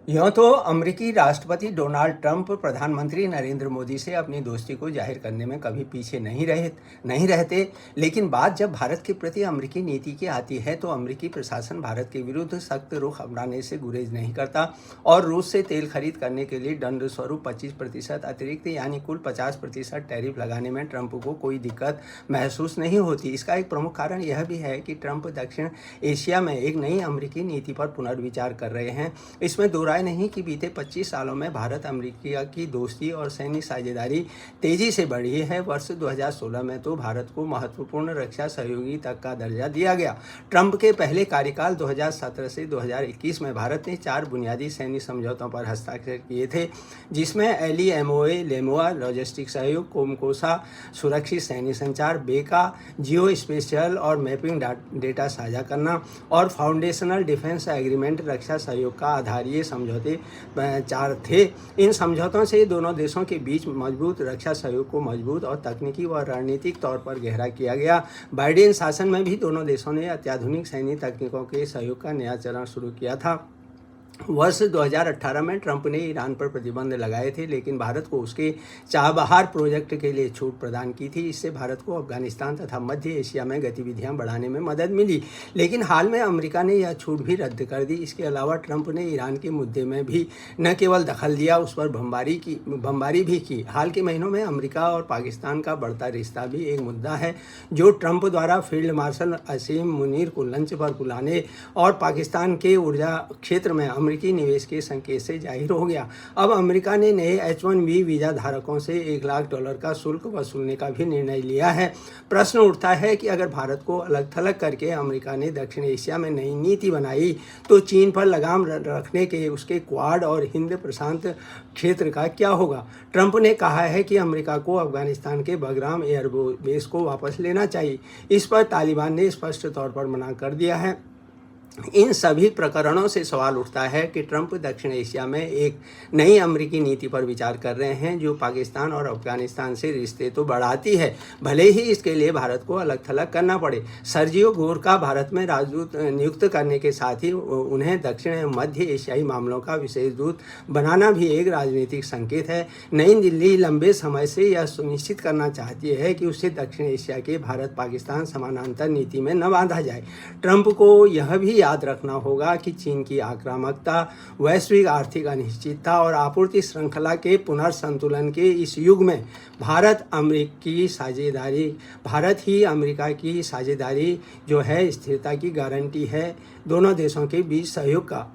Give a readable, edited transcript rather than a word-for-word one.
यूँ तो अमेरिकी राष्ट्रपति डोनाल्ड ट्रंप प्रधानमंत्री नरेंद्र मोदी से अपनी दोस्ती को जाहिर करने में कभी पीछे नहीं रहते। लेकिन बात जब भारत के प्रति अमेरिकी नीति की आती है तो अमेरिकी प्रशासन भारत के विरुद्ध सख्त रुख अपनाने से गुरेज नहीं करता और रूस से तेल खरीद करने के लिए दंड स्वरूप 25% अतिरिक्त यानी कुल 50% टैरिफ लगाने में ट्रंप को कोई दिक्कत महसूस नहीं होती। इसका एक प्रमुख कारण यह भी है कि ट्रंप दक्षिण एशिया में एक नई अमेरिकी नीति पर पुनर्विचार कर रहे हैं। इसमें दो राय नहीं कि बीते 25 सालों में भारत अमेरिका की दोस्ती और सैन्य साझेदारी तेजी से बढ़ी है। वर्ष 2016 में तो भारत को महत्वपूर्ण रक्षा सहयोगी तक का दर्जा दिया गया। ट्रंप के पहले कार्यकाल 2017 से 2021 में भारत ने 4 बुनियादी सैन्य समझौतों पर हस्ताक्षर किए थे, जिसमें एलईएमओए लेमोआ लॉजिस्टिक सहयोग, कोमकोसा सुरक्षित सैन्य संचार, बेका जियो स्पेशल और मैपिंग डेटा साझा करना और फाउंडेशनल डिफेंस एग्रीमेंट रक्षा सहयोग का आधारीय समझौते 4 थे। इन समझौतों से दोनों देशों के बीच मजबूत रक्षा सहयोग को मजबूत और तकनीकी व रणनीतिक तौर पर गहरा किया गया। बाइडेन शासन में भी दोनों देशों ने अत्याधुनिक सैन्य तकनीकों के सहयोग का नया चरण शुरू किया था। वर्ष 2018 में ट्रंप ने ईरान पर प्रतिबंध लगाए थे, लेकिन भारत को उसके चाबहार प्रोजेक्ट के लिए छूट प्रदान की थी। इससे भारत को अफगानिस्तान तथा मध्य एशिया में गतिविधियां बढ़ाने में मदद मिली, लेकिन हाल में अमेरिका ने यह छूट भी रद्द कर दी। इसके अलावा ट्रंप ने ईरान के मुद्दे में भी न केवल दखल दिया, उस पर बमबारी भी की। हाल के महीनों में अमेरिका और पाकिस्तान का बढ़ता रिश्ता भी एक मुद्दा है, जो ट्रंप द्वारा फील्ड मार्शल असीम मुनीर को लंच पर बुलाने और पाकिस्तान के ऊर्जा क्षेत्र में अमेरिकी निवेश के संकेत से जाहिर हो गया। अब अमेरिका ने नए H-1B वीजा धारकों से $1 लाख का शुल्क वसूलने का भी निर्णय लिया है। प्रश्न उठता है कि अगर भारत को अलग थलग करके अमेरिका ने दक्षिण एशिया में नई नीति बनाई तो चीन पर लगाम रखने के उसके क्वाड और हिंद प्रशांत क्षेत्र का क्या होगा। ट्रंप ने कहा है कि अमेरिका को अफगानिस्तान के बगराम एयरबेस को वापस लेना चाहिए। इस पर तालिबान ने स्पष्ट तौर पर मना कर दिया है। इन सभी प्रकरणों से सवाल उठता है कि ट्रंप दक्षिण एशिया में एक नई अमेरिकी नीति पर विचार कर रहे हैं, जो पाकिस्तान और अफगानिस्तान से रिश्ते तो बढ़ाती है, भले ही इसके लिए भारत को अलग थलग करना पड़े। सर्जियो गोरका भारत में राजदूत नियुक्त करने के साथ ही उन्हें दक्षिण मध्य एशियाई मामलों का विशेष दूत बनाना भी एक राजनीतिक संकेत है। नई दिल्ली लंबे समय से यह सुनिश्चित करना चाहती है कि उसे दक्षिण एशिया के भारत पाकिस्तान समानांतर नीति में न बांधा जाए। ट्रंप को यह भी याद रखना होगा कि चीन की आक्रामकता, वैश्विक आर्थिक अनिश्चितता और आपूर्ति श्रृंखला के पुनर्संतुलन के इस युग में भारत ही अमेरिका की साझेदारी जो है स्थिरता की गारंटी है, दोनों देशों के बीच सहयोग का।